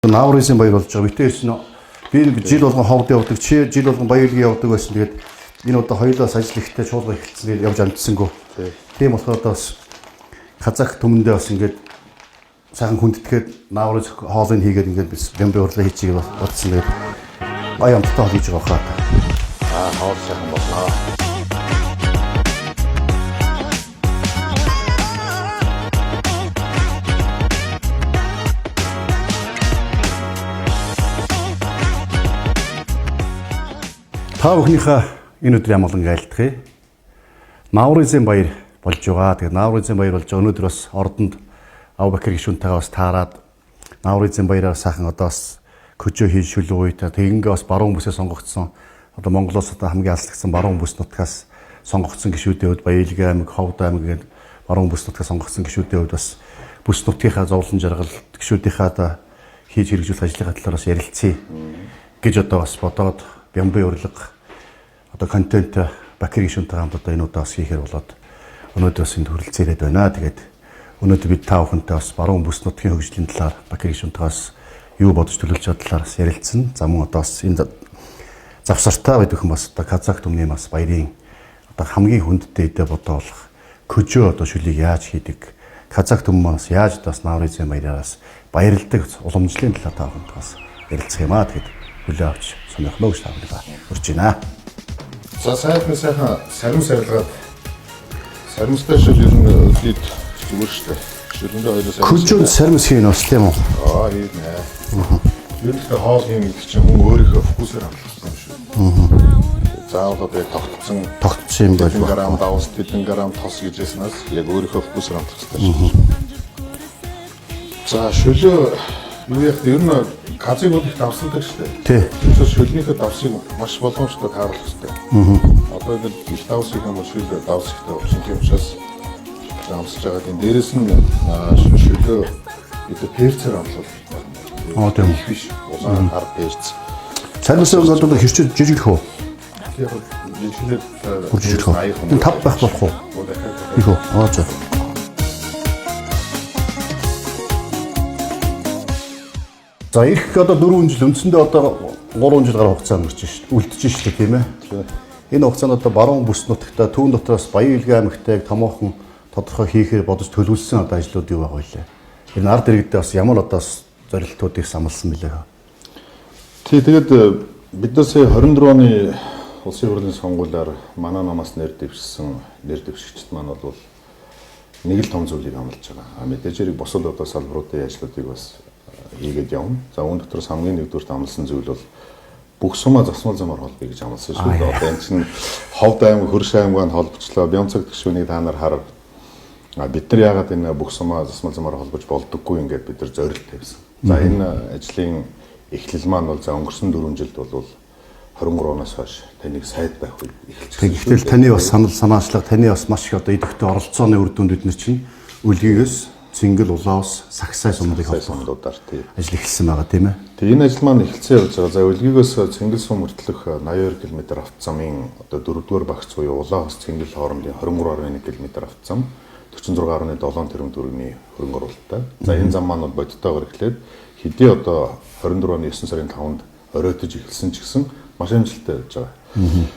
Наурызын баяр болж байгаа. Битээс би жил болгон ховд явдаг, чи жил болгон баяргийн явдаг байсан. Тэгээд энэ удаа хоёулаас ажил ихтэй чуулга эхэлсэн. Тэгээд явж амжсангүй. Тийм болохоор одоо бас Казах түмэндээ бас ингээд сайхан хүндэтгээд наурыз хоолыг хийгээд ингээд biz бямбын урлагаа хийчихийг бодсон. Тэгээд баян амттай хийж байгаа хаа. Хоол сайхан болно. Та бүхнийхээ энэ өдрийн амгалан айлтгая. Наурызын баяр болж байгаа. Тэгээд Наурызын баяр болж байгаа. Өнөөдөр бас ордонд Авбакир гишүүнтэйгээ бас таарад Наурызын баяраар сайхан одоо бас көжөө хийж шүлэг үйтэй. Тэгэнгээ бас баруун бүсээ сонгогдсон. Одоо Монголоос одоо хамгийн алслагдсан баруун бүс нутгаас сонгогдсон гишүүдийн хувьд Баялгийн аймаг, Ховд аймаг гээд баруун бүс нутгаас сонгогдсон гишүүдийн хувьд бас бүс нутгийнхаа зовлон жаргал гишүүдийнхаа одоо хийж хэрэгжүүлэх ажлын талаар бас ярилцъя гэж одоо бас бодоод бямбын урлаг одоо контент Бакир гишүүнтэй хамт одоо энэ удаас хийхээр болоод өнөөдөр бас энд хүрэлцээрээд байна. Тэгээд өнөөдөр бид та бүхэнтэй бас баруун бүс нутгийн хөгжлийн талаар Бакир гишүүнтэйгээс юу бодож төлөвлөж байгаа талаар ярилцсан. За мөн одоо бас энэ завсартаа байдгүйхэн бас одоо Казах түмний бас баярын одоо хамгийн хүндтэй эдэ бодоо болох көжөө одоо шүлийг яаж хийдэг, Казах түмэн бас яаж бас Наурызын баяраас баярладаг уламжлалын талаар та бүхэнд бас ярилцах юм аа. Тэгээд хүлээ авч сонирхноо гэж таамаглаа урьж байна. За сайхан сарим сарилгаад саримстай шил ер нь хэд зүгээр шүү дээ. Шилэндээ хоёлоо Көжөөнд саримс хийн бас тийм үү? Ийм нэ. Ер нь хоол хийх гэдэг чинь хүн өөрийнхөө фокусээр авах хэрэгтэй юм шүү. Заавал одоо тогтсон юм байна. Грамм давс, тэдэн грамм тос гэжсэнээс яг өөрийнхөө фокусээр авах хэрэгтэй шүү. За шөлөө юу яг ер нь Казыг бол их давсандаг шүү дээ. Тий. Тэгэхээр шөлнийхөө давсыг маш боломжтой тааруулах хэрэгтэй. Одоо ингээд их давс их юм шөл давс ихтэй болсон юм учраас давсж байгаа. Тийм дээрэс нь шөлөө гэдэг перцээр амлал. Тийм их биш. Улаан хар перц. Саримсаа одоо хэрчээд жижиглэх үү? Яг жижиглээд хуржиж ирэх үү? Тав байх болох уу? Их үү? За. За их одоо 4 жил үндсэндээ одоо 3 жил гаруй хугацаа өнгөрч шүү дээ. Үлдэж шүү дээ, тийм ээ. Энэ хугацаанд одоо баруун бүс нутагта түүн дотроос Баялгийн аймагтайг томоохон тодорхой хийхээр бодож төлөвлөсөн одоо ажлууд юу байгаа вэ? Энэ ард иргэдээ бас ямар одоо зорилтуудыг самлсан билээ хаа? Тэгээд бид нар сая 24 оны улсын хурлын сонгуулиар манай намаас нэр дэвшигчд маань бол нэг л том зүйлийг амлаж байгаа. Мэдээж хэрэг бусад одоо салбаруудын ажлуудыг бас хийгээд явна. За үүн дотроос хамгийн нэгдүгээр амласан зүйл бол бүх сумаа засмал замаар холбоё гэж амласан шүү дээ. Одоо энэ чинь Ховд аймаг, Хөрш аймгаар холбогдлоо. Бямцаг гишүүнийг та нар харав. Бид нар яагаад энэ бүх сумаа засмал замаар холбож болдоггүй ингээд бид нар зорилт тавьсан. За энэ ажлын эхлэл маань бол за өнгөрсөн 4 жилд бол 23 оноос хойш таныг сайд байх үед эхэлчихсэн. Тэгэхдээ таны бас санаачлага, таны бас маш их одоо идэвхтэй оролцооны үр дүнд бид нар чинь үлгийгээс Цингэл, Улаус, Сагсай сумдыг холбоодоор тийм ажил эхэлсэн байгаа тийм ээ. Тэгээ энэ ажил маань эхэлсэн явж байгаа. За үлгийгээс Цингэл сум мөртлөх 82 км автозамын одоо 4-р багц буюу Улаус Цингэл хоорондын 23.1 км автозам 46.7 тэрбум төгрөгийн хөрөнгө оруулалттай. За энэ зам маань бол бодиттойгоор эхлээд хэдий одоо 24 оны 9 сарын 5-нд оройтож эхэлсэн ч гэсэн маш амжилттай явж байгаа.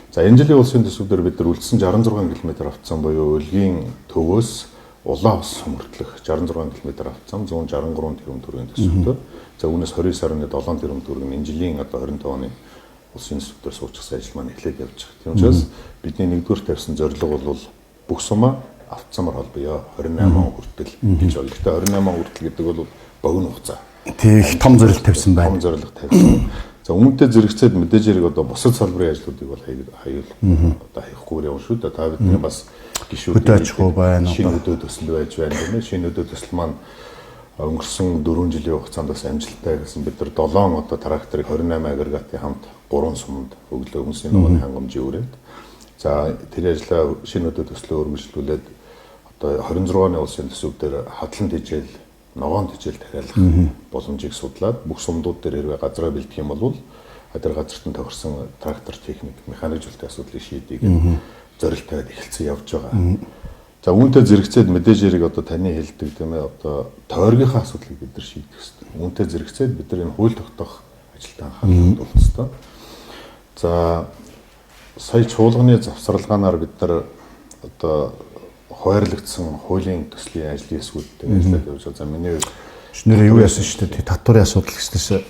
За энэ жилийн улсын төсвөөр бид нар үлдсэн 66 км автозам буюу Үлгийн төвөөс Улаус мөртлөх 66 км автозам 163 тэрбум төгрөгийн төсвөөр. За үүнээс 29.7 тэрбум төгрөгийн энэ жилийн одоо 25 оны улсын төсвөөр суучихсан ажил маань эхлээд явж байгаа. Тийм учраас бидний нэгдүгээр тавьсан зорилго бол бүх сумаа автозамаар холбоё 28 он хүртэл гэж байна. Гэхдээ 28 он хүртэл гэдэг бол богино хугацаа. Тэг том зорилт тавьсан байна. Том зорилго тавьсан. За үүнтэй зэрэгцээд мэдээж хэрэг одоо бусад салбарын ажлуудыг бол хаяул одоо хаяхгүй явна шүү дээ. Та бидний бас гишүүдтэй байна. Шинэ өдөө төсөл байж байна тийм ээ. Шинэ өдөө төсөл маань өнгөрсөн 4 жилийн хугацаанд бас амжилттай гэсэн бид нар 7 одоо тракторыг 28 агрегатын хамт 3 суманд өглөө өмсний ногооны хангамжийн үрээд за тэр ажлаа шинэ өдөө төслөө өргөжлүүлээд одоо 26 оны улсын төсөвдөр хадлан тижэл ногоон тижэл дахиалах боломжийг судлаад бүх сумдууд дээр хэрвээ газраа бэлдэх юм бол тэр газарт нь тохирсон трактор техник, механик зүйлтэй асуудлыг шийдийг зорилт тавиад эхэлсэн явж байгаа. За үүнтэй зэрэгцээд мэдээж яриг одоо таны хэлдэг тийм ээ одоо тойргийнхаа асуудлыг бид нар шийдэх хэрэгтэй. Үүнтэй зэрэгцээд бид нар энэ хууль тогтоох ажилд анхаарал хандуулах хэрэгтэй. За сая чуулганы завсралгаанаар бид нар одоо хуваарлагдсан хуулийн төслийн ажлын эсвүүдтэй ажиллаад явж байгаа. За миний хувьд нэр юу яасан шүү дээ татварын асуудал гэснээс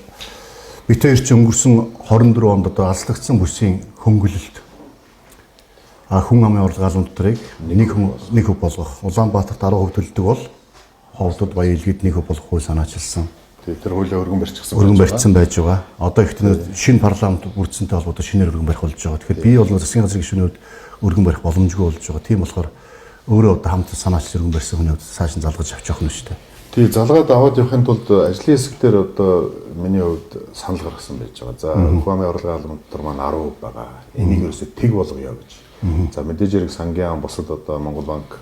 бид хоёр ч өнгөрсөн 24 онд одоо алслагдсан бүсийн хөнгөлөлт хүн амын урлагаал унтрыг нэг хөв болгох Улаанбаатарт 10% төлдөг бол ховдод баян илгэд нэг хөв болгох хууль санаачилсан. Тэр хуулиа өргөн барьсан байж байгаа. Одоо их шинэ парламент бүрдсэнтэй холбоотой шинээр өргөн барих болж байгаа. Тэгэхээр би бол засгийн газрын гишүүний хувьд өргөн барих боломжгүй болж байгаа. Тийм болохоор өөрөө одоо хамт санаачил өргөн барьсан хүний хувьд цааш нь залгаж авч явах нь шүү дээ. Тий залгаад аваад явахын тулд ажлын хэсэг дээр одоо миний хувьд санал гаргасан байж байгаа. За хүн амын урлагаал дотор маань 10% байгаа. Энийг ерөөсөө тэг болгоё гэж. За мэдээж хэрэг сангийн ам босод одоо Монгол банк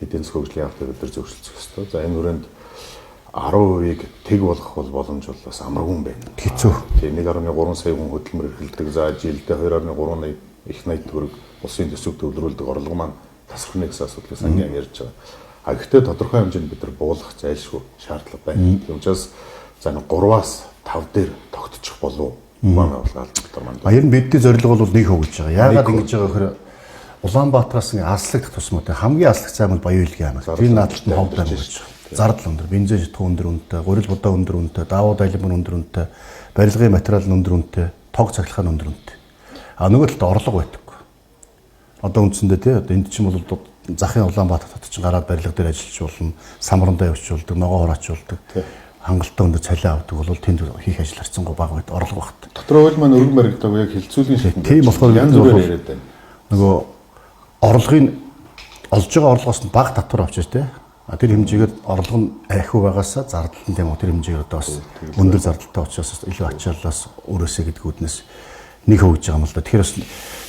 эдийн засгийн хөгжлийн яамтай бид нар зөвшөлдсөх ёстой. За энэ хүрээнд 10%-ийг тэг болгох бол боломж бол бас амаргүй юм байна. Хэцүү. Тий 1.3 сая хүн хөдөлмөр эрхэлдэг. За жилдээ 2.3 их найт төгрөг улсын төсөв төвлөрүүлдэг орлого маань тасрахны гэсэн асуудлыг сангийн ам ярьж байгаа. А гэхдээ тодорхой хэмжээнд бид нар буулгах зайлшгүй шаардлага байна. Тийм учраас за 3-аас 5 дээр тогтчих болов маань урлагаал дотор маань. Баяр нь бидний зорилго бол нэг хөв гэж байгаа. Яагаад ингэж байгаа гэхээр Улаанбаатараас аслагдах тусмаа хамгийн аслагдсан аймаг Баян Илгийн аймаг. Тэр наадад нь ховд аймаг гэж байна. Зардал өндөр, бензин шатхуун өндөр үнэтэй, гурил будаа өндөр үнэтэй, давуу дайлбар өндөр үнэтэй, барилгын материал нь өндөр үнэтэй, тог цахилгаан нь өндөр үнэтэй. А нөгөө талд орлого байдаг. Одоо үндсэндээ тий одоо энд чинь бол захын Улаанбаатар хотод чинь гараад барилга дээр ажиллаж болно, самрандаа явуулдаг, ногоо хураачулдаг. Хангалттай өндөр цалин авдаг бол тэнд хийх ажил харцсангүй бага байд орлого багт. Дотроо хууль маань өргөн баригддаг яг хилцүүлгийн шатнд. Тийм болохоор янз бүрээр яриад байна. Нөгөө орлогын олж байгаа орлогоос нь бага татвар авчиж тий. Тэр хэмжээгээр орлого нь ахиу байгаасаа зардал нь тийм тэр хэмжээгээр одоо бас өндөр зардалтай учраас илүү ачааллаас өрөөсэй гэдгүүднээс нэг хөвж байгаа юм л да. Тэгэхээр бас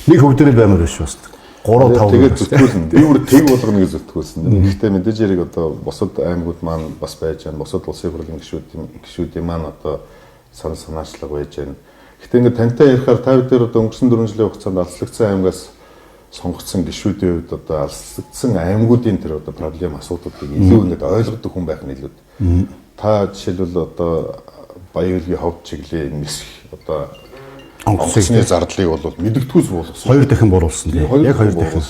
нэг хөв дээр баймаар биш бас 3-5 тэгээд зүтгүүлнэ. Би бүр тэг болгоно гэж зүтгүүлсэн. Гэхдээ мэдээж хэрэг одоо бусад аймагуд маань бас байж байна. Бусад улсын хурлын гишүүдийн маань одоо санаачлага байж байна. Гэхдээ ингээд тантай ярихаар та бүдээр одоо өнгөрсөн 4 жилийн хугацаанд алслагдсан аймагаас сонгогдсон гишүүдийн хувьд одоо алслагдсан аймагуудын тэр одоо проблем асуудлуудыг илүү ингээд ойлгодог хүн байх нь илүү. Та жишээлбэл одоо Баян Илгийн ховд чиглэлийн нисэх одоо онгоцны зардлыг бол мэддэгдгүйс болгосон. 2 дахин буруулсан. Яг 2 дахин.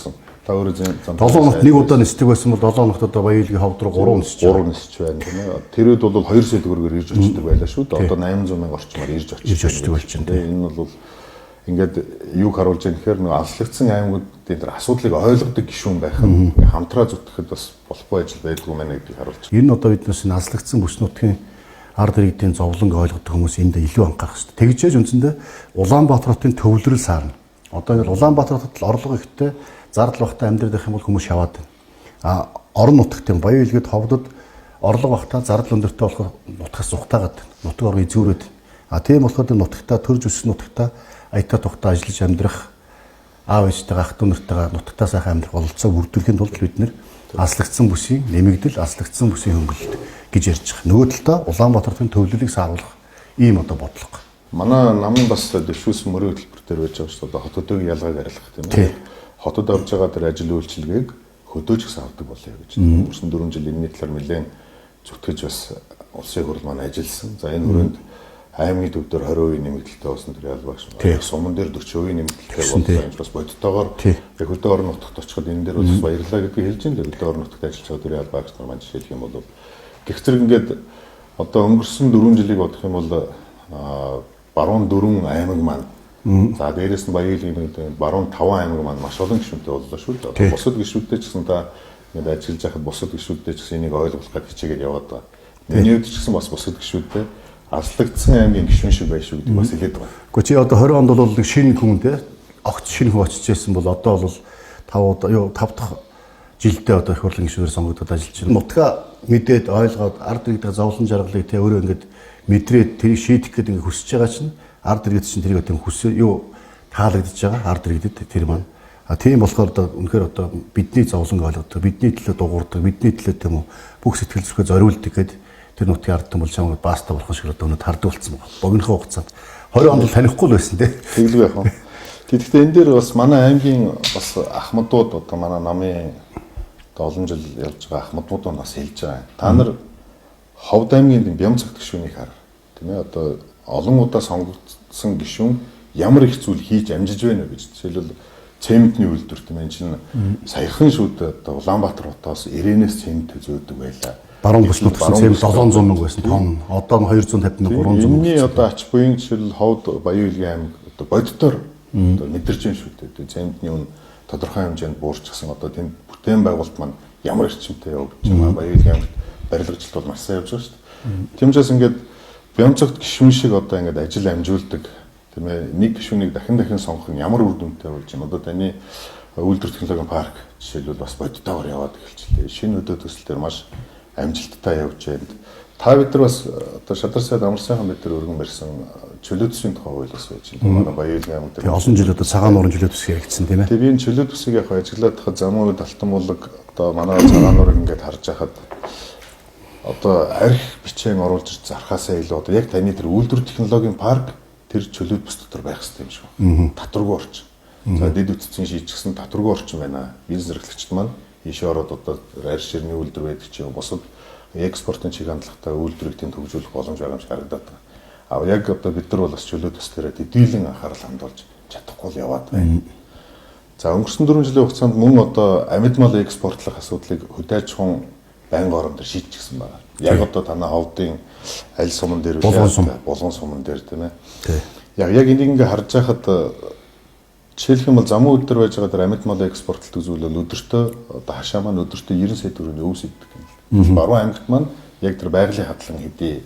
Та өөрөө зам 7 хоногт нэг удаа нисдэг байсан бол 7 хоногт одоо Баян Илгийн ховд руу 3 нисэж байна тийм ээ. Тэрүүд бол 2 сая төгрөгөөр ирж очдог байлаа шүү дээ. Одоо 800 мянга орчмоор ирж очдог болж байна. Энэ бол ингээд юг харуулж байгаа гэхээр нэг алслагдсан аймагуудын тэр асуудлыг ойлгодог гишүүн байх нь хамтраа зүтгэхэд бас болохгүй ажил байдгүй мэнэ гэдгийг харуулж байна. Энэ нь одоо биднээс энэ алслагдсан бүс нутгийн ард иргэдийн зовлонг ойлгодог хүмүүс энд илүү анхаарах хэрэгтэй. Тэгжээж үндсэндээ Улаанбаатар хотын төвлөрөл саарна. Одоо ингээд Улаанбаатар хотод орлого ихтэй зардал багтаа амьдрах байх юм бол хүмүүс шаваад байна. А орон нутагт юм Баян Илгэд ховдод орлого багтаа зардал өндөртэй болохоор нутгаас зүхтаагаад нутаг орон эзүүрээд. А тийм болохоор нутагтаа төрж өссөн нутагтаа аятаа тухтаа ажиллаж амьдрах аав ээжтэйгээ ах トゥ нартайгаа нутагтаа сайхан амьдрах бололцоо бүрдүүлэхийн тулд бид нэр аслагдсан бүсийн нэмэгдэл аслагдсан бүсийн хөнгөлөлт гэж ярьж байгаа. Нөгөө талдаа Улаанбаатарын төвлөлийг сааруулах ийм одоо бодлого. Манай намын бас дэвшүүлсэн мөрийн хөтөлбөр төр байж байгаа шүү дээ. Хотуудын ялгааг арилгах тийм ээ. Хотод авж байгаа тэр ажил үйлчилгээг хөдөөж гэсэн авдаг болъё гэж. Өнгөрсөн 4 жил энэний талаар нэлээд зүтгэж бас улсын хурл маань ажилласан. За энэ хүрээнд аймгийн төв дээр 20% нэмэгдэлтэй болсон тэр ялгаач. Суман дээр 40% нэмэгдэлтэй болсон. Бас бодтойгоор яг хөдөө орон нутагт очиход энэ дээр бас баярлалаа гэдгийг хэлж байна л хөдөө орон нутагт ажиллаж байгаа тэр ялгаач нар маань жишээлх юм бол гэх зэрэг ингээд одоо өнгөрсөн 4 жилийг бодох юм бол баруун 4 аймаг маань за дээрээс нь Баян Илгийн баруун 5 аймаг маань маш олон гишүүнтэй боллоо шүү дээ. Бусад гишүүдтэй ч гэсэн та ингээд ажиллаж байхад бусад гишүүдтэй ч гэсэн энийг ойлгох гэж хичээгээд яваад байгаа. Миний хувьд ч гэсэн бас бусад гишүүдтэй аслагдсан аймгийн гишүүн шиг байх шүү гэдэг бас хэлээд байгаа. Гэхдээ чи одоо 20 онд бол нэг шинэ хүн те огт шинэ хүн очиж байсан бол одоо бол 5 дахь жилдээ одоо их хурлын гишүүнээр сонгогдоод ажиллаж байна. Нутгаа мэдээд ойлгоод ард иргэдийн зовлон жаргалыг те өөрөө ингээд мэдрээд тэрийг шийдэх гэдэг ингээд хүсэж байгаа чинь ард иргэд чинь тэрийг одоо хүсээ юу таалагдж байгаа ард иргэдэд тэр маань. А тийм болохоор одоо үнэхээр одоо бидний зовлон ойлгодог, бидний төлөө дуурдаг, бидний төлөө тийм үү бүх сэтгэл зүрхээ зориулдаг гэдэг тэр нутгийн ард түмэл чамд бааста болох шиг одоо өнөд хардуулсан байна. Богинохоо хугацаанд 20 онд танихгүй л байсан тий. Тэглгүй яах вэ? Тэгэхдээ энэ дээр бас манай аймгийн бас ахмадууд одоо манай намын олон жил явж байгаа Ахмадуудаа бас хэлж байгаа. Та нар Ховд аймгийн Бямцагт гишүүнийг хар. Тийм ээ одоо олон удаа сонгогдсон гишүүн ямар их зүйл хийж амжиж байна вэ гэж. Жишээлбэл цементний үйлдвэр тийм ээ чинь саяхан шүүд одоо Улаанбаатар хотоос Ирээнээс цемент зөөдөг байлаа. Баруун бүс нутгийн цемент 700 мянга байсан тонн. Одоо 250 мянга 300 мянга. Энэний одоо ач буян жишээл Ховд Баян Илгийн аймаг одоо боддоор одоо мэдэрч байна шүү дээ. Цементний үн тодорхой хэмжээнд буурчихсан одоо тийм бүтээн байгуулалт маань ямар эрчимтэй явагдаж байгаа. Баян Илгийн аймагт барилгажилт бол маш сайн явж байгаа шүү дээ. Тийм учраас ингээд Бямцагт гишүүн шиг одоо ингээд ажил амжуулдаг тийм ээ нэг гишүүнийг дахин сонгох нь ямар үр дүнтэй болж байна. Одоо таны үйлдвэр технологийн парк жишээлбэл бас бодтойгоор яваад эхэлчихлээ. Шинэ өдөө төсөл дээр маш амжилттай явж байна. Та бид нар бас одоо Шадар сайд амар сайхан бид нар өргөн барьсан чөлөө төсвийн тухай хууль бас байж байна. Манай Баян Илгийн аймаг дээр олон жил одоо цагаан нуурын чөлөө төсөв хэрэгжсэн тийм ээ. Тэгээ би энэ чөлөө төсвийг яг ажиглаад хахад замын үед алтан булаг одоо манай цагаан нуурыг ингээд харж хахад одоо арх бичээн оруулж зархаасаа илүү одоо яг таны тэр үйлдвэр технологийн парк тэр чөлөөт бүс дотор байх хэрэгтэй юм шиг. Татваргүй орчин. За дэд үтцийн шийдчихсэн татваргүй орчин байна. Бизнес эрхлэгчид маань ийшээ ороод одоо арх ширний үйлдвэр байдаг чинь бусад экспортын чиг хандлагатай үйлдвэрийг тэнд хөгжүүлэх боломж байгаа юм шиг харагдаад байна. А яг одоо бид нар бол бас чөлөөт төс дээр хэдийлэн анхаарал хандуулж чадахгүй л яваад байна. За өнгөрсөн 4 жилийн хугацаанд мөн одоо амьд мал экспортлох асуудлыг хөдөө аж ахуйн байнгын орон дээр шийдчихсэн байна. Яг одоо танай Ховдын аль суман дээр булган суман дээр тийм ээ. Яг энийг ингээ харж байхад жишээлх юм бол замун өдөр байж байгаа дээр амьд мал экспортлдог зүйл бол өдөртөө одоо хашаа маань өдөртөө 90 сая төгрөгийн өвс иддэг юм. Баруун аймагт маань яг тэр байгалийн хадлан хэдий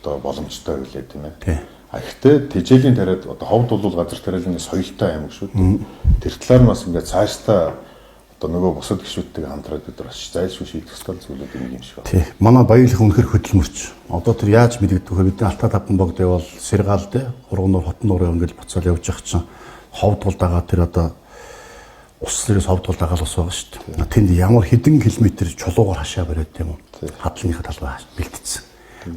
одоо боломжтой байлээ тийм ээ. Гэхдээ тэжээлийн тариад одоо Ховд бол газар тариалны соёлтой аймаг шүү. Тэр талаар нь бас ингээ цаашдаа одоо нөгөө бусад гишүүдтэйг хамтраад бид нар зайлшгүй шийдэх ёстой зүйлүүд юм шиг байна. Тий. Манай Баянлах үнэхэр хөдөлмөрч. Одоо тэр яаж мэдэгдэх вэ? Бидний Алтаа тавхан богд явал Сэргаал дээ. Хурган нуур, Хотон нуур ингээд буцаал явж явах чинь Ховд бол дагаа тэр одоо ус зэрэг Ховд бол дагаал ус байгаа шүү дээ. Тэнд ямар хэдэн километр чулуугаар хашаа бариад юм уу? Хадлынхаа талбай бэлтцсэн.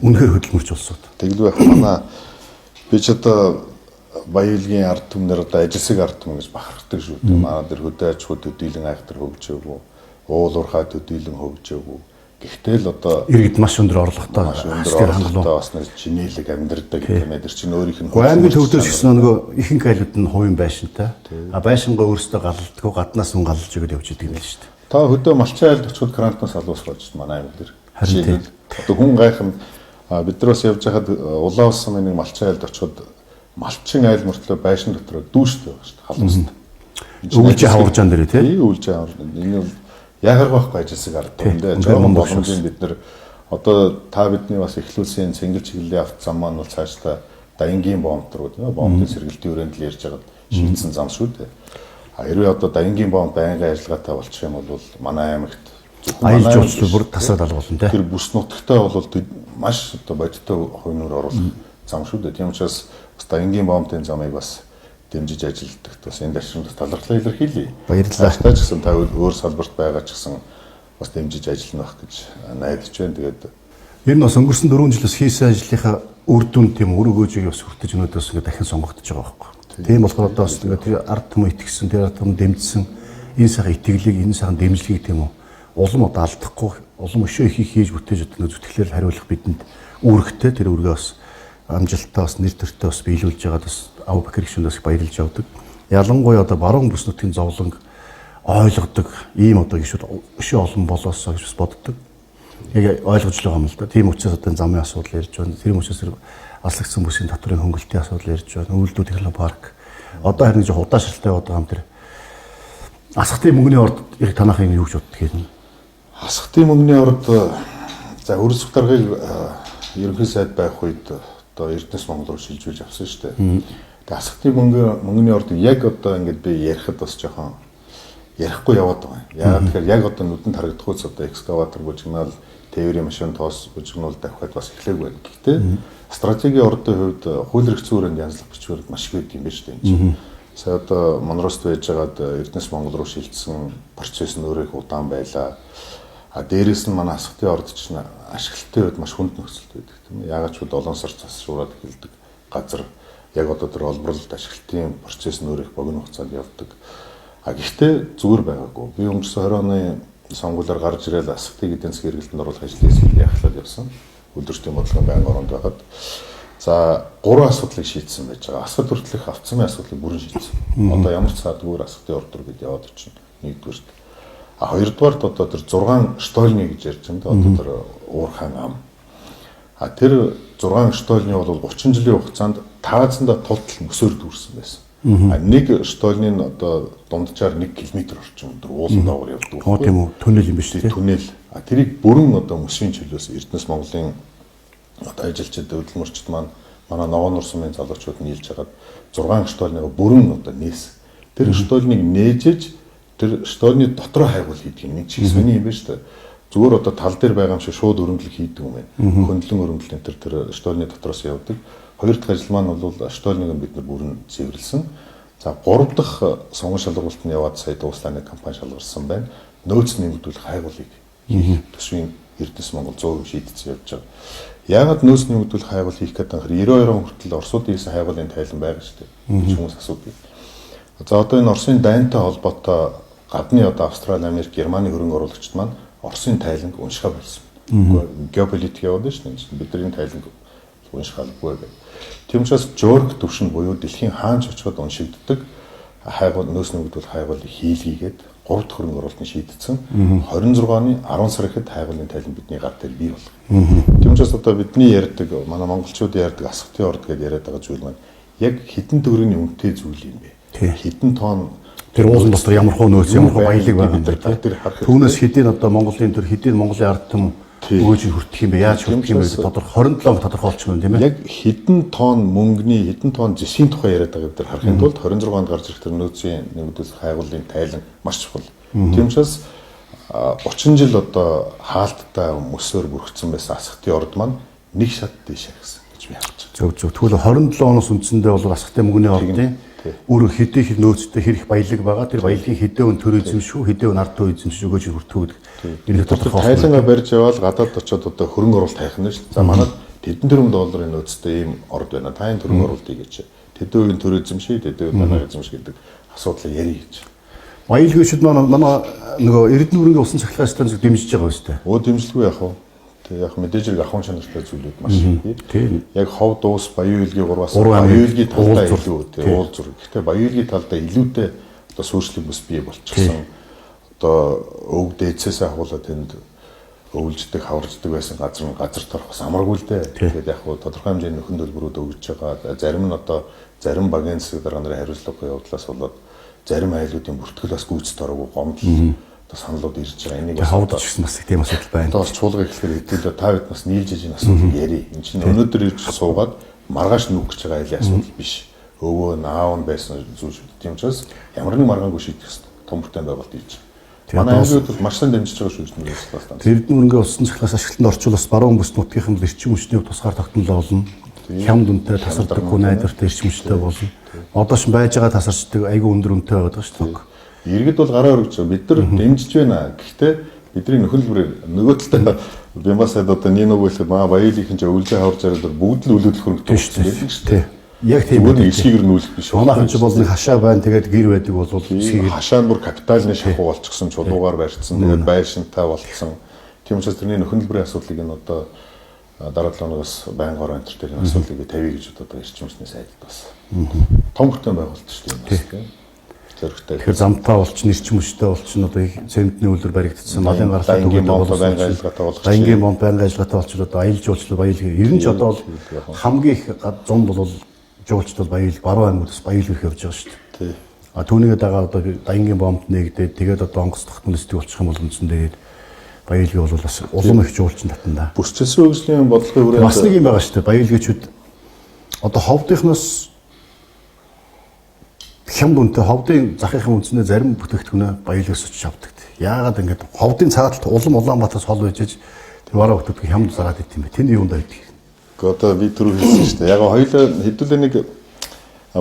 Үнэхэр хөдөлмөрч улсууд. Тэгэлгүй байх манай би ч одоо Баянгийн ард түмнэр одоо ажилсаг ард түмэн гэж бахархдаг шүү дээ. Манай дээр хөдөө аж ахуй төдийлөн айхтар хөгжөөгүй, уул уурхай төдийлөн хөгжөөгүй. Гэхдээ л одоо иргэд маш өндөр орлоготой аскер хангалуун бас нэг чинэлэг амьдардаг юм дээр чинь өөрийнх нь аймгийн төвдөөс гэсэн нөгөө ихэнх айлууд нь хувийн байшинтай. А байшингаа өөрсдөө галддаг, гаднаас нь галж өгöd явж идэг юм л шүү дээ. Та хөдөө малчин айлд очиход грантнаас алуусгаж шүү дээ манай аймаг дээр. Харин одоо хүн гайхан бид нар бас явж хахад улаан улсын нэг малчин айлд очиход малчин айл мөртлөө байшин дотор дүүштэй байгаа шүү дээ. Халамжтай. Өвлжээ хаваржаан дээр тий. Өвлжээ хаваржаан. Энэ бол яхаг байхгүй ажилсаг ард түмэндээ жоохон боломжийн бид нар одоо та бидний бас эхлүүлсэн цэнгэл чиглэлийн авт зам маань бол цаашдаа Даянгийн бомб руу тийм ээ бомбын сэргэлтийн өрөөнд л ярьж байгаа шийдсэн зам шүү дээ. Хэрвээ одоо Даянгийн бомб байнгын ажиллагаатай болчих юм бол манай аймагт аялал жуулчлал бүр тасаад алгуулна тий. Тэр бүс нутагтай бол маш одоо бодиттой хувинуур оруулах зам шүү дээ. Тийм учраас бас Даянгийн бомбын замыг бас дэмжиж ажилладаг. Бас энэ дашрамд талархлаа илэрхийлье. Баярлалаа. Та ч гэсэн та өөр салбарт байгаа ч гэсэн бас дэмжиж ажиллана байх гэж найдаж байна. Тэгээд ер нь бас өнгөрсөн 4 жилээс хийсэн ажлынхаа үр дүн тийм үр өгөөжийг бас хүртэж өнөөдөөс ингээд дахин сонгогдож байгаа байхгүй. Тийм болохоор одоо бас ингээд тэр ард түмэн итгэсэн, тэр ард түмэн дэмжсэн энэ сайхан итгэлийг, энэ сайхан дэмжлэгийг тийм үү улам одоо алдахгүй, улам өшөө их хийж бүтээж одоо зүтгэлээр хариулах бидэнд үүрэгтэй тэр үргээ бас амжилттай бас нэр төртөө бас биелүүлж байгаад бас Абубакр гишүүнээс баярлж явдаг. Ялангуяа одоо баруун бүс нутгийн зовлонг ойлгодог ийм одоо гишүүд өшөө олон болоосоо гэж бас боддог. Яг ойлгож л байгаа юм л да. Тийм учраас одоо замын асуудал ярьж байна. Тэр учраас аслагдсан бүсийн татврын хөнгөлтийн асуудал ярьж байна. Үйлдвэр технологи парк. Одоо харин жоо удаашралтай яваад байгаа юм тэр. Асхтын мөнгөний орд яг танахын юу гэж боддог юм. Асхтын мөнгөний орд за өрс даргаыг ерөнхий сайд байх үед одоо Эрдэнэс Монгол руу шилжүүлж авсан шүү дээ. Тэгээ асхтын мөнгөний орд яг одоо ингээд би ярихад бас жоохон ярихгүй яваад байгаа юм. Яагаад тэгэхээр яг одоо нүдэнд харагдахуйц одоо экскаватор бужигнаал тээврийн машин тоос бужигнуул давхад бас эхлэв байна. Гэхдээ стратегийн ордын хувьд хууль эрх зүйн янзлах бичвэр маш их байдаг юм байна шүү дээ. Сая одоо Монрост байж байгаад Эрдэнэс Монгол руу шилжсэн процесс нь өөрөө их удаан байлаа. А дээрээс нь манай асхтын орд чинь ашиглалтын үед маш хүнд нөхцөлд байдаг тийм ээ. Яагаад ч бол 7 сар засшуураад эхэлдэг газар яг одоо тэр олборлолт ашиглалтын процесс нь өөрөө их богино хугацаанд явдаг. А гэхдээ зүгээр байгаагүй. Би өнгөрсөн 20 оны сонгуулиар гарч ирээд асхтыг эдийн засгийн эргэлтэнд оруулах ажлыг яхлаад явсан. Өдөржингөө бодлогын байнгын оронд байгаад за 3 асуудлыг шийдсэн байж байгаа. Асхад хүртэлх автомын асуудлыг бүрэн шийдсэн. Одоо ямар ч цаадгүйгээр асхтын ордор гэдээ яваад очино. Нэгдүгээрт. Хоёрдугаарт одоо тэр 6 штольны гэж ярьж байгаа. Одоо тэр уурхайн ам. Тэр 6 штольны бол 30 жилийн хугацаанд таазанда тултал мөсөөр дүүрсэн байсан. Нэг штольны одоо дунджаар 1 км орчим өдөр уулан доогоор явдаг. Тийм үү? Түнэл юм биш үү? Түнэл. Тэрийг бүрэн одоо мөсвийн чөлөөс Эрдэнэс Монголын одоо ажилчид хөдөлмөрчд маань манай Ногоон Нурсумын залуучууд нийлж хагаад 6 штольныг бүрэн одоо нээс. Тэр штольныг нээжэж тэр штольны дотроо хайгуул хийдэг юм. Нэг чих сони юм байна шүү дээ. Зүгээр одоо тал дээр байгаа юм шиг шууд өрөмдлөг хийдэг юм байна. Хөндлөн өрөмдлөн тэр штольны дотроос явдаг. Хоёр дахь ажил маань бол штольныг бид нар бүрэн цэвэрлсэн. За 3 дахь сонгон шалгуулалт нь яваад сая дуустал нэг компани шалгарсан байна. Нөөц нэмэгдүүлэх хайгуулыг төсвийн Эрдэнэс Монгол 100% шийдсэн явж байгаа. Яагаад нөөц нэмэгдүүлэх хайгуул хийх гэдэг нь 92 он хүртэл Оросуудын хийсэн хайгуулын тайлан байгаа шүү дээ. Хүмүүс асуудаг. За одоо энэ Оросын дайнтай холбоотой гадны одоо Австрали, Америк, Германы хөрөнгө оруулагчид маань Оросын тайланг уншихаа болсон. Геополитик яваад шүү дээ. Бидний тайланг уншихаалгүй гэх. Тийм учраас Жорг төвшин буюу дэлхийн хаанч очиод уншигддаг хайгуул нөөц нэмэгдүүлэх хайгуулыг хийлгийгээд 3 дахь хөрөнгө оруулалтыг шийдсэн. 26 оны 10 сар ихэд хайгуулын тайлан бидний гар дээр бий болгоо. Тийм учраас одоо бидний ярьдаг манай монголчууд ярьдаг асхтын орд гэдээ яриад байгаа зүйл маань яг хэдэн төгрөгийн үнэтэй зүйл юм бэ? Хэдэн тонн тэр уулан дотор ямар хөө нөөц ямар хөө баялаг байгаа юм тэр түүнээс хэдийн одоо Монголын тэр хэдийн Монголын ард түмэн өгөөж хүртэх юм бэ? Яаж хүртэх юм бэ? Тодорхой 27 тодорхойлчих юм тийм ээ. Яг хэдэн тонн мөнгөний хэдэн тонн зэсийн тухай яриад байгаа гэдэг харахын тулд 26 онд гарч ирэх тэр нөөцийн нэмэгдүүлэх хайгуулын тайлан маш чухал. Тийм учраас 30 жил одоо хаалттай мөсөөр бүрхсэн байсан асхтын орд маань нэг шат дэше гэсэн гэж би харж байна. Зөв. Тэгвэл 27 оноос үндсэндээ бол асхтын мөнгөний ордын өөрөө хэдий их нөөцтэй хэрэг баялаг байгаа. Тэр баялагын хэдэн өн төр эзэмшүү, хэдэн өн ард туу эзэмшүү өгөөж хүртэх гэдэг. Энэ тодорхой тайлангаа барьж яваад гадаад очиод одоо хөрөнгө оруулалт хайх нь шүү дээ. За манайд тэдэн тэрбум долларын нөөцтэй ийм орд байна. Та энэ хөрөнгө оруулалтыг гэж тэдэн үеийн төр эзэмшээ, тэдэн үеийн манай эзэмш гэдэг асуудлыг ярих гэж. Баялагчид манай нөгөө Эрдэнэ өргөний усан цахилгаан станцыг дэмжиж байгаа юм шүү дээ. Дэмжлгүй яах вэ? Яг мэдээж хэрэг ахуйн чанартай зүйлүүд маш их. Яг хов дуус баян үйлгийн 3-аас баян үйлгийн талдаа илүү уул зураг. Гэхдээ баян үйлгийн талдаа илүүтэй одоо суурьшлаг бүс бий болчихсон. Одоо өвг дээдсээс ахуулаад тэнд өвлждэг, хаварждаг байсан газар торох бас амаргүй л дээ. Тэгээд яг хуу тодорхой хэмжээний нөхөн төлбөрүүд өгж байгаа. Зарим нь одоо зарим багийн засаг дарга нарын хариуцлагагүй явдлаас болоод зарим айлуудын бүртгэл бас гүйцэд ороогүй гомдол саналууд ирж байгаа. Энийг хавдаж гисэн бас тийм асуудал байна. Одоо бас чуулга ихлэхээр хэдүүлээ та бид бас нийлж иж энэ асуудыг ярий. Энэ чинь өнөөдөр ирж суугаад маргааш нүх гэж байгаа айлын асуудал биш. Өвөө наав нь байсан зүйл шүү. Тийм учраас ямар нэг маргаангүй шийдэх хэрэгтэй. Том бүртэн байгуулалт хийж. Манай айлууд маш сайн дэмжиж байгаа шүү дээ. Эрдэнэ өргөний усан цахилгаас ашиглалтанд орчуулсан баруун бүс нутгийнхан эрчим хүчний тусгаар тогтнол болно. Хямд үнэтэй тасардаг хүн найдвартай эрчим хүчтэй болно. Одоо ч байж байгаа тасарчдаг айгүй өндөр үнэтэй байдаг шүү дээ. Иргэд бол гараа өргөж байгаа. Бид нар дэмжиж байна. Гэхдээ бидний нөхөл бүрээр нөгөө талдаа бямасад одоо Нино гэх маа баялагын ч өвлөө хаварж байгаа бүгд л өлөдлөх хөрөнгөтэй байсан шүү дээ. Яг тийм үү. Эсхийг нүүлэх биш. Манайхан ч бол нэг хашаа байна. Тэгээд гэр байдаг бол эсхийг хашаа нь бүр капиталны шахуу болчихсон, чулуугаар барьцсан, тэгээд байшинтай болчихсон. Тийм учраас тэрний нөхөн төлбөрийн асуудлыг нь одоо дараа 7 хоногоос байнгын орон энтер дээр асуудлыг тавья гэж одоо эрчим хүчний сайдд бас том бүртэн байгуулалт шүү дээ. Тэгэхээр замтаа болчин эрчим хүчтэй болчин одоо их цементний үйлдвэр баригдсан малын гарлаа төгөөд болоод байнгын ажиллагаатай болох. Байнгын бонд байнгын ажиллагаатай болчихлоо одоо аялал жуулчлал баялаг. Ер нь ч одоо бол хамгийн их зам бол жуулчлал баялаг баруун аймагаас баялаг их явж байгаа шүү дээ. А түүнийгээ дагаа одоо Дайнгийн бомбд нэгдээд тэгээд одоо онгоц тогтмолстыг болчих юм бол үндсэндээ баялагын бол бас улам их жуулчин татна. Бүсчилсэн хөгжлийн бодлогын хүрээнд бас нэг юм байгаа шүү дээ. Баялагчид одоо ховдынхноос хямд үнэтэй ховдын захийнхын үндсэндээ зарим бүтээгдэхүүнээ баялагаас очиж авдаг. Яагаад ингэж ховдын цааталт улам Улаанбаатараас хол байжж тэр бараа бүтээгдэхүүн хямд зараад идэв юм бэ? Тэнд юунд байдаг? Одоо би түрүү хэлсэн шүү дээ. Яг хоёулаа хэдүүлээ нэг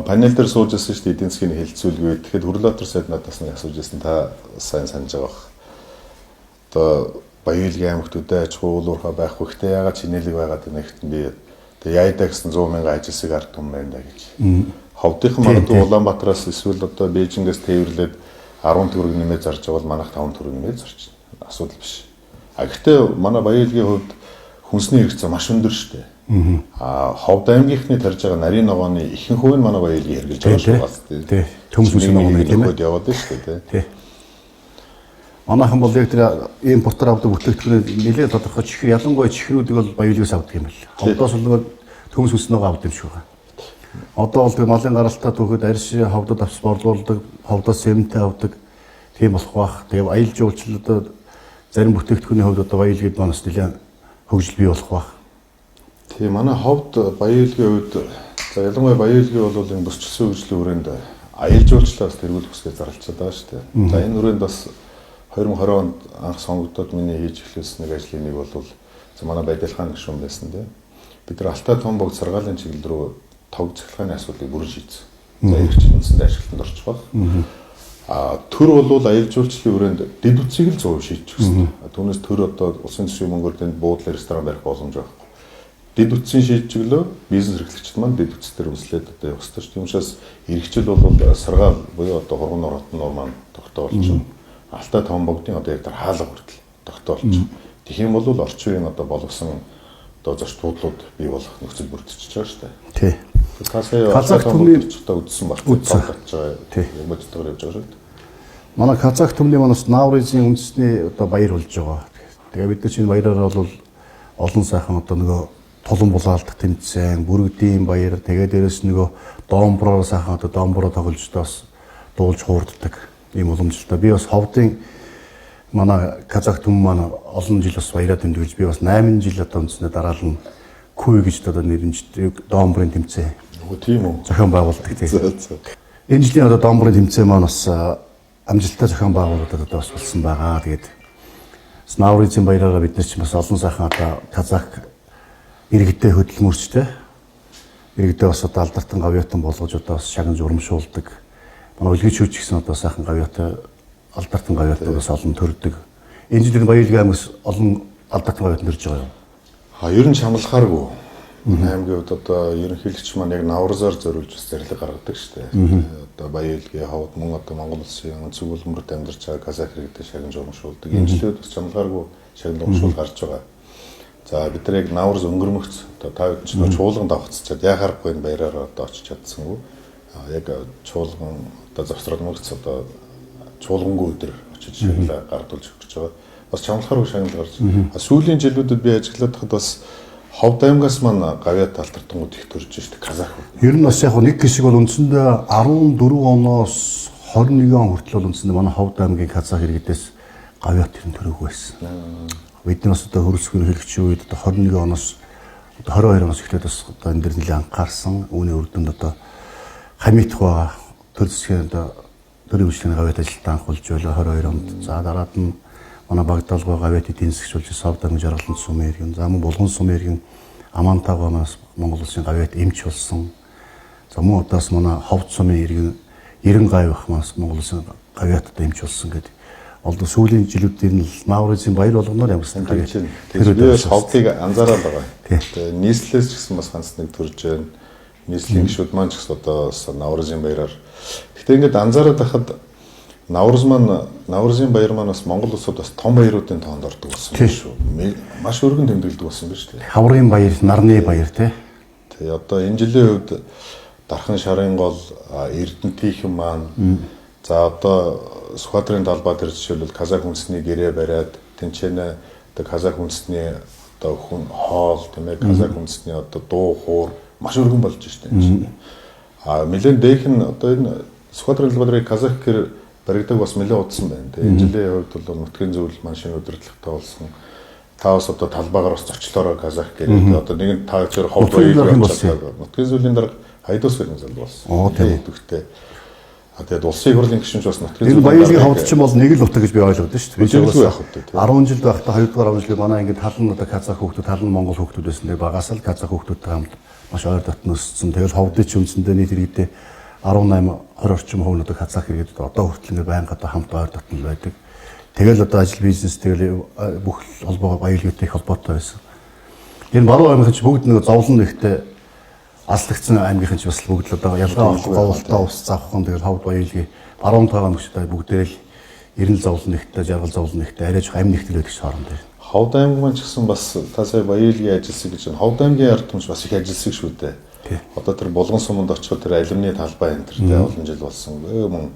панел дээр сууж байсан шүү дээ. Эдийн засгийн хэлэлцүүлгээ. Тэгэхэд Хүрлбаатар сайд надаас нэг асууж байсан. Та сайн санаж байгаа бох. Одоо баялагын аймагтуудаа аж ахуй уурхай байхгүй. Гэхдээ яагаад чинэлэг байгаад байна гэхэд би тэгээ яйдаа гэсэн 100 мянган ажилсыг ард түмэн байна да гэж. Ховдынхан магадгүй Улаанбаатараас эсвэл одоо Бээжингээс тээвэрлээд 10 төгрөг нэмээд зарж байгаа бол манайх 5 төгрөг нэмээд зарж байна. асуудал биш. Гэхдээ манай Баян-Илгийн хувьд хүнсний хэрэгцээ маш өндөр шүү дээ. Ховд аймгийнхны тарж байгаа нарийн ногооны ихэнх хувь нь манай Баян-Илгийн хэрэгжилж байгаа шүү дээ. Тий. Төмс үсний ногооны тийм ээ. Яваад байна шүү дээ. Тий. Манайхан бол яг тэр импортоор авдаг бүтээгдэхүүнээ нэлээд тодорхой чихэр ялангуяа чихрүүдийг бол Баян-Илгээс авдаг юм байна. Ховдоос бол төмс үсний ногоо авдаг юм шиг байна. Одоо бол тэр малын гаралтаа түүхэд арьс ховдод авч борлуулдаг, ховдоос сэмэнтээ авдаг тийм болох бах. Тэгээ аялал жуулчлалд зарим бүтээгдэхүүний хувьд одоо Баян-Илгэд манаас нэлээд хөгжил бий болох бах. Тийм манай ховд Баян-Илгийн хувьд за ялангуяа Баян-Илгийн бол энэ бусчилсан хөгжлийн хүрээнд аялал жуулчлалаас тэргүүлэх хүсгээ зарлцаад байгаа шүү дээ. За энэ хүрээнд бас 2020 онд анх сонгогдоод миний хийж эхлүүлсэн нэг ажлын нэг бол за манай Байдалхааны гишүүн байсан дээ. Бид нар Алтай том богд саргаалын чиглэл рүү тог цахилгааны асуудлыг бүрэн шийдсэн. За эрхчлэн үндсэндээ ашиглалтанд орчих баг. Төр бол аялал жуулчлалын хүрээнд дэд үтсийг л 100% шийдчих гэсэн. Түүнээс төр одоо улсын төсвийн мөнгөөр тэнд буудлын ресторан барих боломж байхгүй. Дэд үтсийн шийдчихлөө бизнес эрхлэгчид маань дэд үтс дээр өмслээд одоо явах ёстой шүү. Тийм учраас эрхчил бол саргаал буюу одоо хурган оротын нур маань тогтоолж Алтай том богдын одоо яг тэр хаалга хүртэл тогтоолж. Тэгэх юм бол орчин үеийн одоо болгосон одоо зочдлууд бий болох нөхцөл бүрдчихэж байгаа шүү дээ. Тий. Казах төмний одоо үдсэн багт болж байгаа. Яг бодтойгоор явж байгаа шүү дээ. Манай Казах төмний манаас Наурызын үндэсний одоо баяр болж байгаа. Тэгээ бид нар чинь баяраараа бол олон сайхан одоо нөгөө тулан булаалдах тэмцээн, бүрэгдийн баяр, тэгээ дээрэс нөгөө доомброор сайхан одоо доомброо тоглож доос дуулж хуурддаг ийм уламжлалтай. Би бас ховдын манай Казах төм маань олон жил бас баяраа тэмдэглэж би бас 8 жил одоо үндэснээ дараалан Күй гэж одоо нэрнждэг доомбрын тэмцээн. Тийм үү. Зохион байгуулдаг тийм. Энэ жилийн одоо доомбрын тэмцээн маань бас амжилттай зохион байгуулагдаад одоо бас болсон байгаа. Тэгээд Наурызын баяраараа бид нар ч бас олон сайхан одоо Казах иргэдэд хөдөлмөрчтэй. Иргэдэд бас одоо алдаартан гавьяатан болгож одоо бас шагнаж урамшуулдаг. Манай үлгий шүүч гэсэн одоо сайхан гавьяатай алдаартан гавьяатан бас олон төрдөг. Энэ жилийн Баян-Илгийн аймагс олон алдаартан гавьяатан төрж байгаа юм. Ер нь шамлахааргүй. Аймгийн хувьд одоо ерөнхийлөгч маань яг Наврузаар зориулж бас зэрлэг гаргадаг шүү дээ. Одоо Баян-Илгийн хавд мөн одоо Монгол улсын онцөг улмөрт амьдарч байгаа Казах иргэдэд шагнаж урамшуулдаг. Энэ жилүүд бас шамлахааргүй шагнал урамшуул гарч байгаа. За бид нар яг Навруз өнгөрмөгц одоо та бүхэн ч чуулганд авахцчаад яхаарахгүй энэ баяраараа одоо очиж чадсангүй. Яг чуулган одоо завсралмөгц одоо чуулгангүй өдөр очиж шагналаа гардуулж өгч байгаа. Бас чамлахааргүй шагнал гарч. Сүүлийн жилүүдэд би ажиллаад хахад бас Ховд аймгаас маань гавьяат алтартангууд их төрж шүү дээ Казах. Ер нь бас яг нэг хэсэг бол үндсэндээ 14 оноос 21 он хүртэл бол үндсэндээ манай Ховд аймгийн Казах иргэдээс гавьяат төрн төрөг байсан. Бид нар бас одоо хөрөлсгөр хэлэгчийн үед одоо 21 оноос одоо 22 оноос эхлээд бас одоо энэ дэр нэлээд анхаарсан. Үүний үр дүнд одоо хамитх байгаа төр засгийн одоо төрийн үйлчлэгийн гавьяат ажилтаа анхуулж байлаа 22 онд. За дараад нь манай Багдалгой гавьяат эдийн засгчулж Савд аймгийн Жаргалан сумын иргэн, за мөн Булган сумын иргэн Амантайгоос Монгол улсын гавьяат эмч болсон. За мөн одоос манай Ховд сумын иргэн 90 гавьях мас Монгол улсын гавьяатад эмч болсон гэдэг. Олдо сүүлийн жилүүдээр нь Наурызын баяр болгоноор явсан. Тэгээд би бас Ховдыг анзаараад байгаа. Тэгээд нийслэлээс ч гэсэн бас ганц нэг төрж байна. Нийслэлийн гишүүд маань ч гэсэн одоо Наурызын баяраар. Гэхдээ ингээд анзаараад байхад Наурызын баяр маань бас Монгол улсад бас том баяруудын тоонд ордог болсон юм шүү. Маш өргөн тэмдэглэдэг болсон байна шүү дээ. Хаврын баяр, нарны баяр тий. Тэгээ одоо энэ жилийн хувьд Дархан шарын гол Эрдэнэтийнхэн маань за одоо Сүхбаатарын талбай дээр жишээлбэл Казах үндэсний гэрээ бариад тэнцэнэ одоо Казах үндэсний одоо хүн хоол тийм ээ Казах үндэсний одоо дуу хуур маш өргөн болж шүү дээ. Нэлээд дээх нь одоо энэ Сүхбаатарын талбай дээр Казах гэр баригдаг бас нэлээд удсан байна. Тэгээ энэ жилийн хувьд бол нутгийн зөвлөл маань шинэ удирдлагатай болсон. Та бас одоо талбайгаар бас зочлоороо Казах гэрээ одоо нэг нь та зөвхөн ховд баяр болсон. Нутгийн зөвлөлийн дарга Хайдус гэрэн зал болсон. Тэгээд тэгээд улсын хурлын гишүүнч бас нутгийн зөвлөлийн Баян-Илгийн ховд ч бол нэг л утга гэж би ойлгоод байна шүү дээ. Би яг 10 жил байхдаа 2 дугаар 10 жил манай ингээд талан одоо Казах хүүхдүүд, талан Монгол хүүхдүүд байсан. Тэгээд багаас л Казах хүүхдүүдтэй хамт маш ойр дотн өссөн. Тэгээд ховдын ч үндсэндээ нийт иргэдээ 18-20 орчим хувь нь одоо Казах иргэдэд одоо хүртэл ингээд байнга одоо хамт ойр дотн байдаг. Тэгэл одоо ажил бизнес тэгэл бүх холбоо Баян-Илгээтэй их холбоотой байсан. Энэ баруун аймгийн ч бүгд нэг зовлон ихтэй аслагдсан аймгийн ч бас бүгд л одоо ялгаа говьолтой ус завхан тэгэл Ховд Баян-Илгийн баруун таваа мөчтэй бүгдээ л эрен зовлон нэгтэй, жаргал зовлон нэгтэй, арайж амь нэгтэй байдаг шоронд байна. Ховд аймаг маань ч гэсэн бас та сая баялагын ажилсаг гэж байна. Ховд аймгийн ард түмш бас их ажилсаг шүү дээ. Одоо тэр булган суманд очиход тэр алимны талбай энэ тэр олон жил болсон. Мөн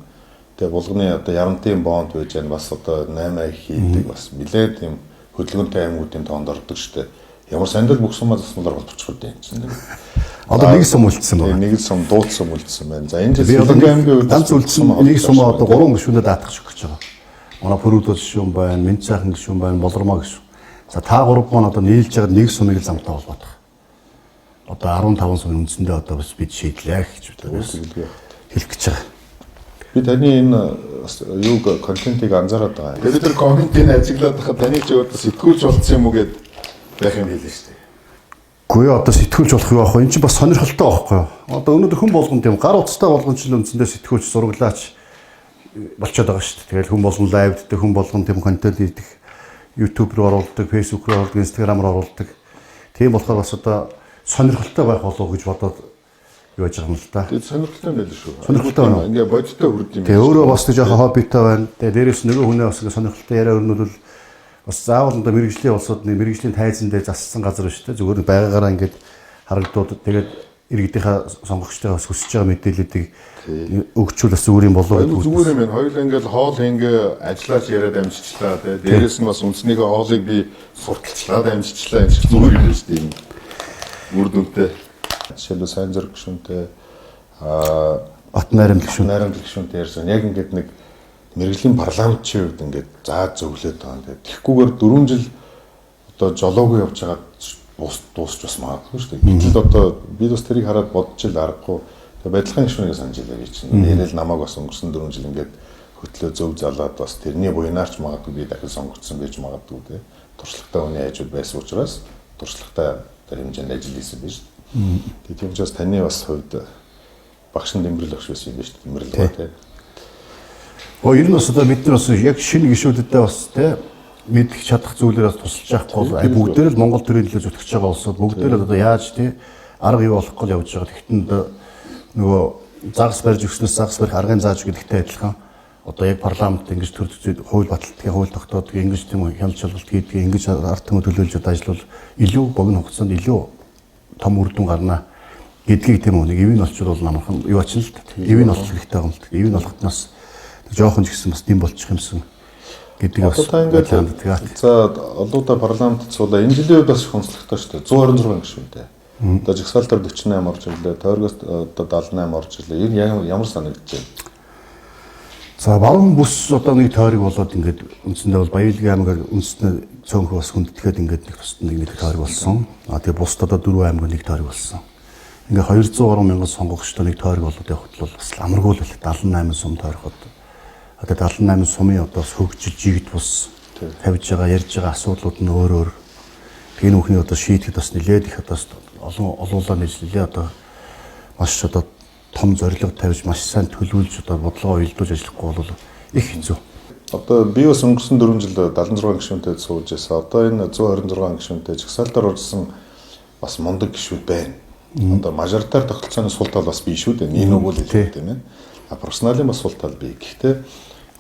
тэгээ булганы одоо ярантын бонд байж байна. Бас одоо 8 их хийдэг бас нэлээд юм хөдөлгөөнтэй аймагуудын тоонд ордог шүү дээ. Ямар сандал бүх сумаа засмалаар болчиход байна чинь. Одоо нэг сум үлдсэн байна. Нэг сум дуудсан үлдсэн байна. За энэ жил аймгийн үед ганц үлдсэн нэг сумаа одоо 3 гишүүнээ даатгах гэж байна. Манай Пүрүүдос гишүүн байна, Мэнцайхан гишүүн байна, Болормоо гишүүн. За та гурав маань одоо нийлж байгаа нэг сумыг л замтаа холбоодох. Одоо 15 сумын үндсэндээ одоо бас бид шийдлээ гэж хэлэх гэж байгаа. Би таны энэ юу контентыг анзаараад байгаа. Тэгээд тэр комментийг ажиглаад байхад таны ч одоо сэтгүүлч болсон юм уу гэд байх юм хэлээ шүү дээ. Үгүй одоо сэтгүүлч болох юу аах вэ? Энд чинь бас сонирхолтой байхгүй юу? Одоо өнөөдөр хүн болгон тийм гар утастай болгон ч үндсэндээ сэтгүүлч зураглаач болчиход байгаа шүү дээ. Тэгэл хүн болгон лайвддаг, хүн болгон тийм контент хийдэг, YouTube руу оруулдаг, Facebook руу оруулдаг, Instagram руу оруулдаг. Тийм болохоор бас одоо сонирхолтой байх болов уу гэж бодоод юу яаж байгаа юм л да. Тэгээд сонирхолтой байл шүү. Сонирхолтой байна. Ингээ бодиттой хүрд юм. Тэгээ өөрөө бас нэг жоохон хоббитой байна. Тэгээ дээрээс нөгөө хүнээ бас сонирхолтой яриа өрнүүлвэл бас заавал одоо мэрэгжлийн улсууд нэг мэрэгжлийн тайзан дээр зассан газар шүү дээ. Зүгээр байгаагаараа ингээд харагдууд тэгээд иргэдийнхаа сонгогчдоос хүсэж байгаа мэдээллүүдийг өгчүүл бас зүгээр юм болоо гэдэг. Зүгээр юм байна. Хоёул ингээд хоол ингээ ажиллаж яриад амжичлаа. Тэгээд дээрээс нь бас үндснийхээ хоолыг би сурталчлаад амжичлаа юм шиг зүгээр юм шүү дээ. Үр дүнтэй. Жишээлбэл сайн зэрэг гүшүүнтэй Бат найрамд гүшүүнтэй ярьсан. Яг ингээд нэг мэрэгжлийн парламентчийн хувьд ингээд зааж зөвлөд байгаа. Тэгээд тэгхгүйгээр 4 жил одоо жолоогүй явж байгаа дуусч бас магадгүй шүү дээ. Гэтэл одоо би бас тэрийг хараад бодож ил аргагүй. Тэгээд байдлахын гишүүнийг санаж илаа гэж чинь. Нэрэл намайг бас өнгөрсөн 4 жил ингээд хөтлөө зөв залаад бас тэрний буйнаарч магадгүй би дахин сонгогдсон байж магадгүй те. Туршлагатай хүний хажууд байсан учраас туршлагатай тэр хэмжээнд ажил хийсэн биш. Тэгээд тийм учраас таны бас хувьд багш Дэмбэрэл багш байсан юм биш Дэмбэрэл гоо те. Ер нь бас одоо бид нар бас яг шинэ гишүүдтэй бас те мэдэх чадах зүйлээрээ тусалж явахгүй бүгдээр л Монгол төрийн төлөө зүтгэж байгаа улсууд бүгдээр л одоо яаж те арга юу болох гэж явж байгаа. Тэгэхдээ нөгөө загас барьж өгснөөс загас барих аргын зааж гэдэгтэй адилхан одоо яг парламент ингэж төр хууль баталтгийн хууль тогтоодог ингэж тийм хяналт шалгалт хийдэг ингэж ард түмэн төлөөлж ажиллавал илүү богино хугацаанд илүү том үр дүн гарна гэдгийг тийм үү нэг ивэн олчвол намайхан юу ач л ивэн олох хэрэгтэй юм л ивэн олохтноос жоохон ч гэсэн бас дэм болчих юмсан гэдэг бас тэгээд за олоодаа парламентд суулаа энэ жилийн үед бас их онцлогтой шүү дээ 126 гишүүнтэй одоо жагсаалтаар 48 орж ирлээ тойргоос одоо 78 орж ирлээ энэ ямар санагдаж байна. За баруун бүс одоо нэг тойрог болоод ингээд үндсэндээ бол Баялагын аймгаар үндсэндээ цөөнхөө бас хүндэтгээд ингээд нэг тусад нэг тойрог болсон. Тэгээ бусд одоо 4 аймаг нэг тойрог болсон. Ингээд 200 гаруй мянган сонгогчтой нэг тойрог болоод явахд бол бас амаргүй л 78 сум тойроход. Одоо 78 сумын одоо хөгжил жигд бус тавьж байгаа ярьж байгаа асуудлууд нь өөр өөр. Тэгээ нүхний одоо шийдэхэд бас нэлээд их одоо олон олуулаа нийслэлээ одоо маш одоо том зорилго тавьж маш сайн төлөвлөж одоо бодлогоо уялдуулж ажиллахгүй бол их хэцүү. Одоо би бас өнгөрсөн 4 жил 76 гишүүнтэй сууж байсан. Одоо энэ 126 гишүүнтэй жагсаалтаар орсон бас мундаг гишүүд байна. Одоо мажоритар тогтолцооны сул тал бас бий шүү дээ. Энэ үг л хэлээ тийм ээ. Профессионалын бас сул тал бий. Гэхдээ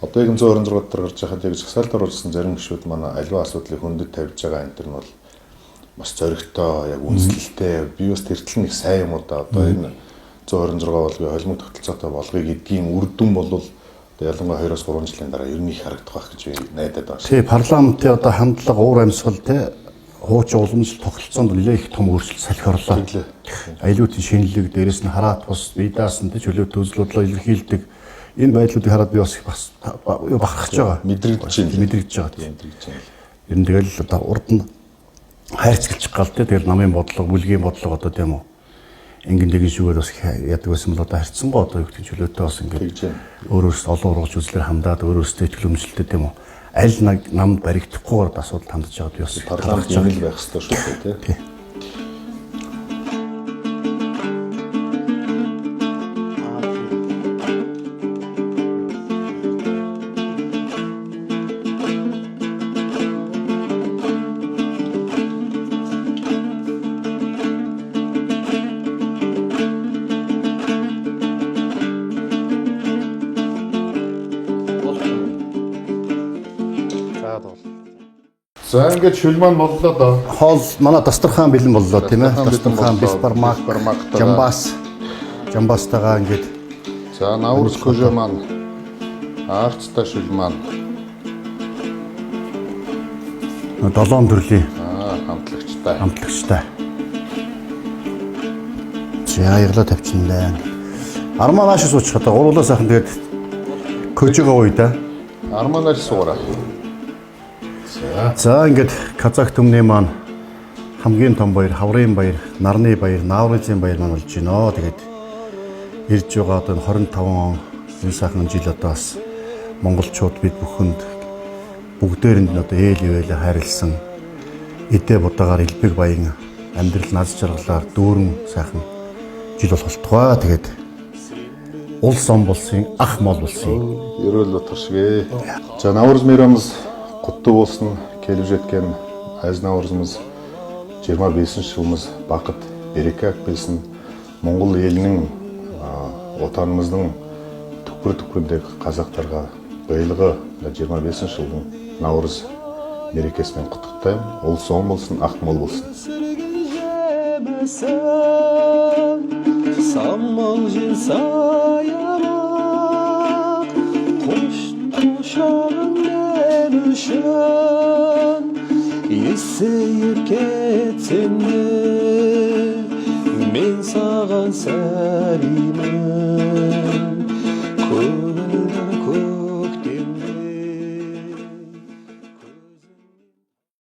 одоо яг 126 дээр гарч байхад яг жагсаалтаар орсон зарим гишүүд манай аливаа асуудлыг хөндөд тавьж байгаа энэ төр нь бол бас зоригтой, яг үнэлэлтэй. Би бас тэртэл нэг сайн юм уу да. Одоо энэ 126 болгоё холимог тогтолцоотой болгоё гэдгийн үр дүн бол ялангуяа 2-3 жилийн дараа ер нь их харагдах байх гэж найдаад байна. Тий, парламентын одоо хандлага уур амьсгал те хуучин уламжлалт тогтолцоонд нэлээд их том өөрчлөлт салхи орлоо. Аюулгүй шинэлэг дээрээс нь хараат бус биедаасан те чөлөөт төслөдлөө илэрхийлдэг энэ байдлуудыг хараад би бас бахархаж байгаа. Мэдрэгдэж байгаа. Ер нь тэгэл одоо урд нь хайрцагч гал те тэгэл намын бодлого, бүлгийн бодлого одоо тийм үү ингэн тэгэн шүүгээр бас яадаг байсан бол одоо харьцангуй одоо юу гэдэг чөлөөтэй бас ингээд өөрөөсөө олон ургаж үзлэр хандаад өөрөөсөө итгэл үнэмшилтэй тийм үү аль нэг намд баригдахгүйгээр асуудал хандж байгаад би бас парламент юм л байх хэрэгтэй шүү дээ тийм. За ингээд шүл маань боллоо доо. Хоол манай дастархан бэлэн боллоо тийм ээ. Дастархан Дастархан бэлэн боллоо. бисбармак, Жамбас. жамбастайгаа ингээд За наурыз көжөө маань арцтай шүл маань 7 төрлийн хамтлагчтай. хамтлагчтай. За яглаа тавьчихна. Армаа нааш суучих одоо гурлаа сайхан тэгээд көжөгөө ууя да. Арманаар суура. За ингээд Казак төмний маань хамгийн том баяр, хаврын баяр, нарны баяр, нааврын баяр маань болж байна. Тэгээд ирж байгаа одоо 25 он энэ сайхан жил одоо бас монголчууд бид бүхэнд бүгдээрэнд нь одоо ээл ивэлэ хайрлсан эдээ будаагаар элбэг баян амьдрал наз жаргалаар дүүрэн сайхан жил болох болтугай. Тэгээд улс он болсон, ах мол болсон. Ерөөл утгашгэ. За наурыз мэрамыз гутты болсон келүүжэтгэн айз наурызымыз 25 жылымыз бақыт берекат байсан Монгол елінің отанымыздың түкпір-түкпіріндегі қазақтарға биылғы 25 жылдың наурыз мерекесімен құттықтаймын. Улс оң болсын, ақ мол болсын. Саммал жин саябақ құшағын мен үшін есейіп кетсем де мен саған сәлемін